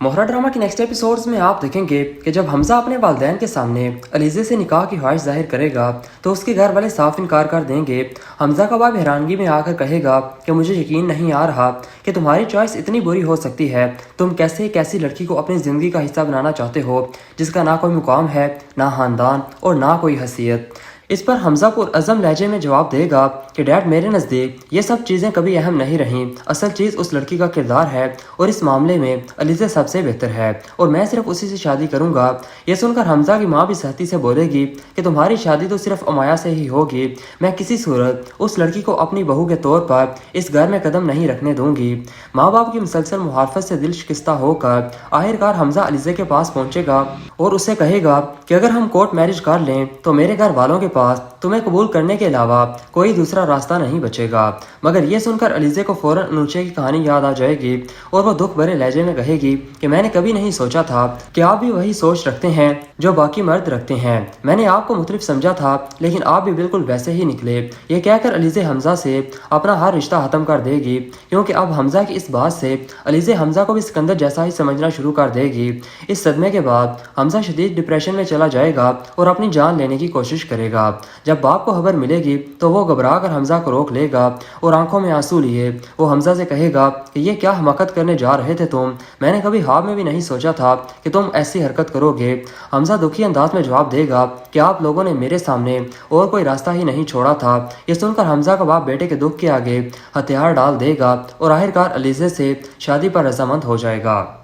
मोहरा drama के next episodes में आप देखेंगे कि जब हमजा अपने वालिदैन के सामने अलीज़े से निकाह की ख्वाहिश जाहिर करेगा तो उसके घर वाले साफ इनकार कर देंगे। हमजा का बाप हैरानगी में आकर कहेगा कि मुझे यकीन नहीं आ रहा कि तुम्हारी चॉइस इतनी बुरी हो सकती है। तुम कैसे एक ऐसी लड़की को अपनी ज़िंदगी का हिस्सा बनाना चाहते हो जिसका ना कोई मुकाम है, ना ख़ानदान और ना कोई हैसियत। इस पर हमजा पुरअज़म लहजे में जवाब देगा कि डैड, मेरे नज़दीक ये सब चीज़ें कभी अहम नहीं रहीं। असल चीज़ उस लड़की का किरदार है और इस मामले में अलीज़ा सबसे बेहतर है और मैं सिर्फ उसी से शादी करूँगा। ये सुनकर हमजा की माँ भी सहती से बोलेगी कि तुम्हारी शादी तो सिर्फ अमाया से ही होगी। मैं किसी सूरत उस लड़की को अपनी बहू के तौर पर इस घर में कदम नहीं रखने दूंगी। माँ बाप की मुसलसल मुखालफत से दिल शिकस्ता होकर आखिरकार हमजा अलीज़ा के पास पहुँचेगा और उससे कहेगा कि अगर हम कोर्ट मैरिज कर लें तो मेरे घर वालों के पास तुम्हें कबूल करने के अलावा कोई दूसरा रास्ता नहीं बचेगा। मगर ये सुनकर अलीज़े को फौरन अनुचे की कहानी याद आ जाएगी और वो दुख भरे लहजे में कहेगी कि मैंने कभी नहीं सोचा था कि आप भी वही सोच रखते हैं जो बाकी मर्द रखते हैं। मैंने आपको मुख्तलिफ समझा था लेकिन आप भी बिल्कुल वैसे ही निकले। ये कहकर अलीज़े हमजा से अपना हर रिश्ता ख़त्म कर देगी क्योंकि अब हमजा की इस बात से अलीज़े हमजा को भी सिकंदर जैसा ही समझना शुरू कर देगी। इस सदमे के बाद हमजा शदीद डिप्रेशन में चला जाएगा और अपनी जान लेने की कोशिश करेगा। जब बाप को खबर मिलेगी तो वो घबरा कर हमजा को रोक लेगा और आंखों में आंसू लिए वो हमजा से कहेगा कि ये क्या हमाकत करने जा रहे थे तुम। मैंने कभी ख्वाब में भी नहीं सोचा था कि तुम ऐसी हरकत करोगे। हमजा दुखी अंदाज में जवाब देगा कि आप लोगों ने मेरे सामने और कोई रास्ता ही नहीं छोड़ा था। ये सुनकर हमजा का बाप बेटे के दुख के आगे हथियार डाल देगा और आखिरकार अलीज़े से शादी पर रजामंद हो जाएगा।